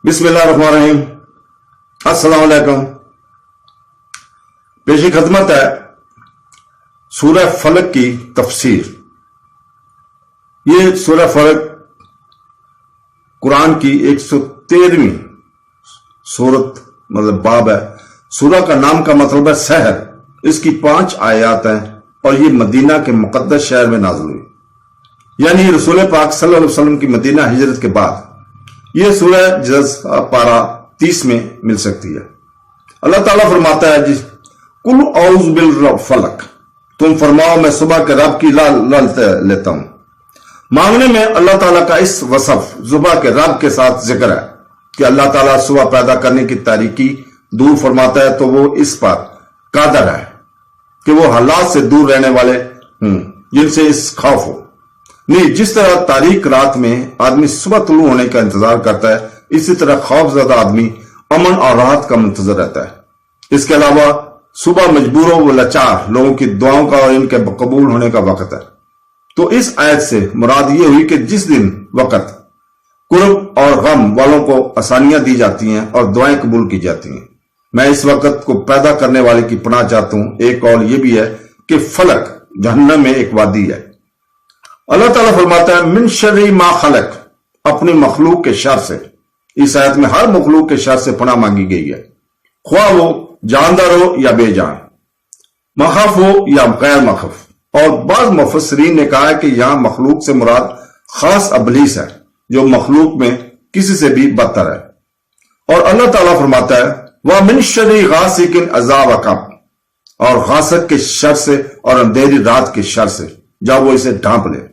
بسم اللہ الرحمن الرحیم۔ السلام علیکم۔ پیشی خدمت ہے سورہ فلق کی تفسیر۔ یہ سورہ فلق قرآن کی 113ویں سورت مطلب باب ہے۔ سورہ کا نام کا مطلب ہے سحر۔ اس کی 5 آیات ہیں اور یہ مدینہ کے مقدس شہر میں نازل ہوئی، یعنی رسول پاک صلی اللہ علیہ وسلم کی مدینہ ہجرت کے بعد۔ یہ سورہ جز پارہ 30 میں مل سکتی ہے۔ اللہ تعالیٰ فرماتا ہے قل اعوذ بالفلق، تم فرماؤ میں صبح کے رب کی لال لیتا ہوں۔ مانگنے میں اللہ تعالیٰ کا اس وصف صبح کے رب کے ساتھ ذکر ہے کہ اللہ تعالیٰ صبح پیدا کرنے کی تاریکی دور فرماتا ہے، تو وہ اس پر قادر ہے کہ وہ حالات سے دور رہنے والے ہوں جن سے اس خوف ہو۔ نہیں، جس طرح تاریک رات میں آدمی صبح طلوع ہونے کا انتظار کرتا ہے، اسی طرح خوف زدہ آدمی امن اور راحت کا منتظر رہتا ہے۔ اس کے علاوہ صبح مجبوروں و لاچار لوگوں کی دعاؤں کا اور ان کے قبول ہونے کا وقت ہے۔ تو اس آیت سے مراد یہ ہوئی کہ جس دن وقت قرب اور غم والوں کو آسانیاں دی جاتی ہیں اور دعائیں قبول کی جاتی ہیں۔ میں اس وقت کو پیدا کرنے والے کی پناہ چاہتا ہوں۔ ایک قول یہ بھی ہے کہ فلک جہنم میں ایک وادی ہے۔ اللہ تعالیٰ فرماتا ہے من شر ما خلق، اپنی مخلوق کے شر سے۔ اس آیت میں ہر مخلوق کے شر سے پناہ مانگی گئی ہے، خواہ وہ جاندار ہو یا بے جان، مخف ہو یا غیر مخف۔ اور بعض مفسرین نے کہا ہے کہ یہاں مخلوق سے مراد خاص ابلیس ہے جو مخلوق میں کسی سے بھی بدتر ہے۔ اور اللہ تعالیٰ فرماتا ہے وَمِن شَرِّ غَاسِقٍ إِذَا وَقَبَ، اور غاسق کے شر سے اور اندھیری رات کے شر سے جب وہ اسے ڈھانپ لے۔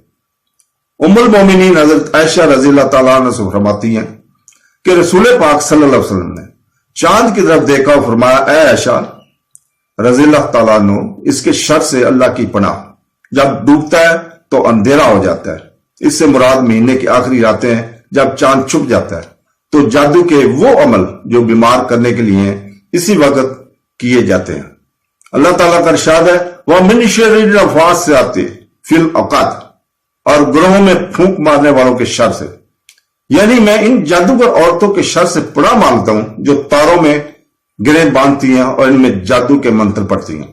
ام المومنین حضرت عائشہ رضی اللہ تعالیٰ عنہ سے فرماتی ہیں کہ رسول پاک صلی اللہ علیہ وسلم نے چاند کی طرف دیکھا اور فرمایا اے عائشہ رضی اللہ تعالیٰ عنہ، اس کے شر سے اللہ کی پناہ۔ جب ڈوبتا ہے تو اندھیرا ہو جاتا ہے۔ اس سے مراد مہینے کی آخری راتیں ہیں جب چاند چھپ جاتا ہے۔ تو جادو کے وہ عمل جو بیمار کرنے کے لیے ہیں اسی وقت کیے جاتے ہیں۔ اللہ تعالیٰ کا ارشاد ہے وَمِن شَرِّ النَّفَّاثَاتِ فِي الْعُقَدِ، اور گروہوں میں پھونک مارنے والوں کے شر سے۔ یعنی میں ان جادوگر عورتوں کے شر سے پناہ مانگتا ہوں جو تاروں میں گریں باندھتی ہیں اور ان میں جادو کے منتر پڑھتی ہیں،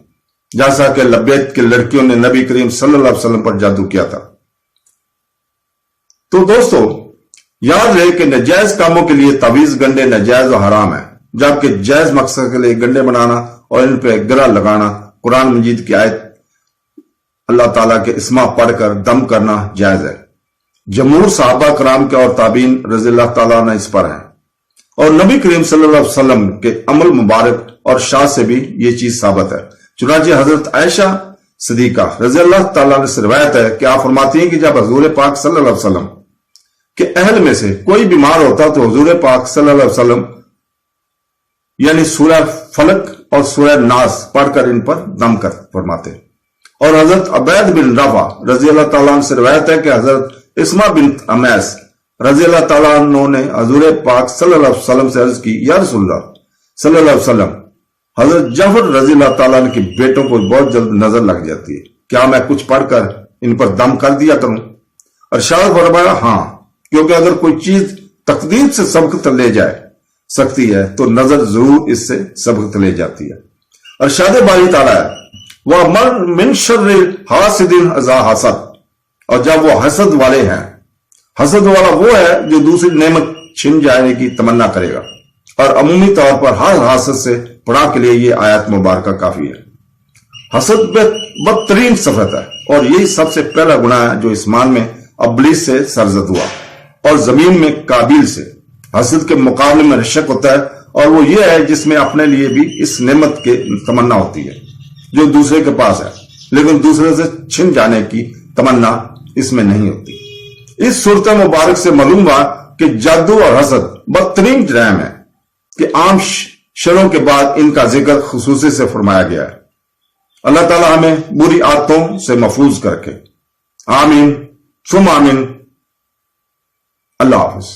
جیسا کہ لبیت کی لڑکیوں نے نبی کریم صلی اللہ علیہ وسلم پر جادو کیا تھا۔ تو دوستو یاد رہے کہ ناجائز کاموں کے لیے تعویذ گنڈے ناجائز و حرام ہے، جبکہ جائز مقصد کے لیے گنڈے بنانا اور ان پہ گرہ لگانا قرآن مجید کی آیت اللہ تعالیٰ کے اسما پڑھ کر دم کرنا جائز ہے۔ جمہور صحابہ کرام کے اور تابعین رضی اللہ تعالیٰ عنہ اس پر ہیں، اور نبی کریم صلی اللہ علیہ وسلم کے عمل مبارک اور شاہ سے بھی یہ چیز ثابت ہے۔ چنانچہ حضرت عائشہ صدیقہ رضی اللہ تعالیٰ عنہ سے روایت ہے کہ آپ فرماتی ہیں کہ جب حضور پاک صلی اللہ علیہ وسلم کہ اہل میں سے کوئی بیمار ہوتا تو حضور پاک صلی اللہ علیہ وسلم یعنی سورہ فلق اور سورہ ناس پڑھ کر ان پر دم کر فرماتے۔ اور حضرت عبید بن رفع رضی اللہ تعالیٰ عنہ سے روایت ہے کہ حضرت اسما بنت امیس رضی اللہ تعالیٰ عنہ نے حضور پاک صلی اللہ علیہ وسلم سے عرض کی یا رسول اللہ صلی اللہ علیہ وسلم، حضرت جعفر رضی اللہ تعالیٰ عنہ کے بیٹوں کو بہت جلد نظر لگ جاتی ہے، کیا میں کچھ پڑھ کر ان پر دم کر دیا کروں؟ ارشاد فرمایا ہاں، کیونکہ اگر کوئی چیز تقدیر سے سبقت لے جائے سکتی ہے تو نظر ضرور اس سے سبقت لے جاتی ہے۔ ارشاد باری تعالیٰ ہے وَمِن شَرِّ حَاسِدٍ إِذَا حَسَدَ، اور جب وہ حسد والے ہیں، حسد والا وہ ہے جو دوسری نعمت چھن جانے کی تمنا کرے گا، اور عمومی طور پر ہر حاسد سے پناہ کے لیے یہ آیت مبارکہ کافی ہے۔ حسد بدترین صفت ہے اور یہی سب سے پہلا گناہ ہے جو اسمان میں ابلیس سے سرزد ہوا اور زمین میں قابیل سے۔ حسد کے مقابلے میں رشک ہوتا ہے، اور وہ یہ ہے جس میں اپنے لیے بھی اس نعمت کی تمنا ہوتی ہے جو دوسرے کے پاس ہے، لیکن دوسرے سے چھن جانے کی تمنا اس میں نہیں ہوتی۔ اس صورت مبارک سے معلوم ہوا کہ جادو اور حسد بدترین جرائم ہے کہ عام شروں کے بعد ان کا ذکر خصوصی سے فرمایا گیا ہے۔ اللہ تعالی ہمیں بری عادتوں سے محفوظ کر کے آمین ثم آمین۔ اللہ حافظ۔